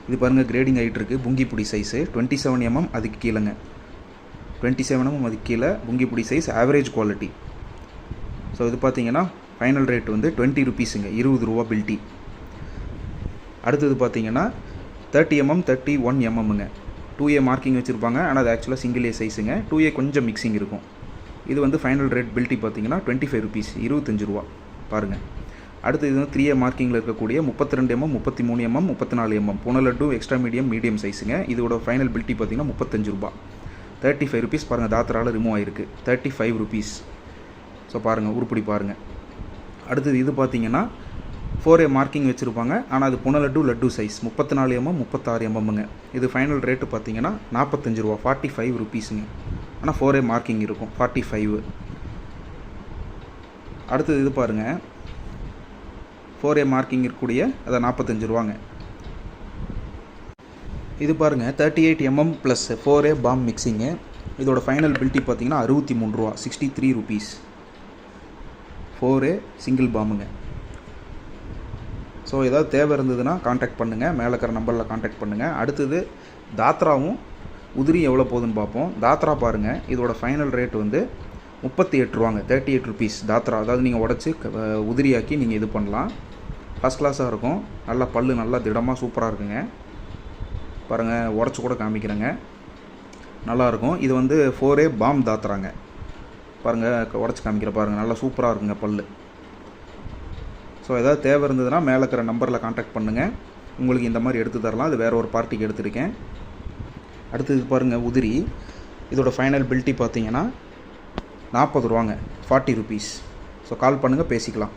இது பாருங்கள் கிரேடிங் ஆகிட்டு இருக்குது. புங்கிப்புடி சைஸு 27 mm, அதுக்கு கீழேங்க 27 mm அதுக்கு கீழே புங்கிப்புடி சைஸ், ஆவரேஜ் குவாலிட்டி. ஸோ இது பார்த்தீங்கன்னா ஃபைனல் ரேட் வந்து 20 ரூபீஸுங்க, 20 ரூபா பில்ட்டி. அடுத்தது பார்த்தீங்கன்னா 30 mm 31 mmங்க, 2A மார்க்கிங் வச்சுருப்பாங்க. ஆனால் அது ஆக்சுவலாக சிங்கிள் ஏ சைஸுங்க, 2A கொஞ்சம் மிக்சிங் இருக்கும். இது வந்து ஃபைனல் ரேட் பில்ட்டி பார்த்தீங்கன்னா 25 ரூபீஸ், 25 ரூபா பாருங்கள். அடுத்து இது வந்து 3A மார்க்கிங்கில் இருக்கக்கூடிய 32 mm 33 mm 34 mm புன லட்டு எக்ஸ்ட்ரா மீடியம் சைஸுங்க. இதோட ஃபைனல் பில்ட்டி பார்த்தீங்கன்னா 35 ரூபா, 35 ரூபீஸ் பாருங்கள். தாத்ராவில் ரிமூவ் ஆகிருக்கு, 35 ரூபீஸ். ஸோ பாருங்கள் உருப்படி பாருங்கள். அடுத்தது இது பார்த்தீங்கன்னா 4A மார்க்கிங் வச்சுருப்பாங்க. ஆனால் அது புன லட்டு சைஸ் 34 mm 36 mmங்க. இது ஃபைனல் ரேட்டு பார்த்தீங்கன்னா 45 ரூபா, 45 ரூபீஸுங்க. ஆனால் 4A மார்க்கிங் இருக்கும், 45. அடுத்தது இது பாருங்கள் 4A மார்க்கிங் இருக்கக்கூடிய அதை 45 ரூபாங்க. இது பாருங்கள் 38 mm plus 4A foam mixing. இதோட ஃபைனல் பில்ட்டி பார்த்தீங்கன்னா 63 ரூபா, 63 ரூபீஸ். 4A single பாம்புங்க. ஸோ ஏதாவது தேவை இருந்ததுன்னா காண்டாக்ட் பண்ணுங்கள், மேலே இருக்கிற நம்பரில் காண்டாக்ட் பண்ணுங்கள். அடுத்தது தாத்ராவும் உதிரி எவ்வளோ போகுதுன்னு பார்ப்போம். தாத்ரா பாருங்கள், இதோட ஃபைனல் ரேட் வந்து 38 ரூபாங்க, 38 ரூபீஸ் தாத்ரா. அதாவது நீங்கள் உடச்சி உதிரியாக்கி நீங்கள் இது பண்ணலாம். ஃபஸ்ட் கிளாஸாக இருக்கும், நல்லா பல்லு நல்லா திடமாக சூப்பராக இருக்குங்க. பாருங்கள் உடச்சி கூட காமிக்கிறேங்க, நல்லாயிருக்கும். இது வந்து 4A பாம் தாத்துறாங்க. பாருங்கள் உடச்சி காமிக்கிற பாருங்கள், நல்லா சூப்பராக இருக்குங்க பல்லு. ஸோ ஏதாவது தேவை இருந்ததுன்னா மேலே இருக்கிற நம்பரில் காண்டாக்ட் பண்ணுங்கள், உங்களுக்கு இந்த மாதிரி எடுத்து தரலாம். அது வேறு ஒரு பார்ட்டிக்கு எடுத்துருக்கேன். அடுத்தது பாருங்கள் உதிரி. இதோட ஃபைனல் பில்ட்டி பார்த்தீங்கன்னா 40 ரூபாங்க, 40 ரூபீஸ். ஸோ கால் பண்ணுங்கள், பேசிக்கலாம்.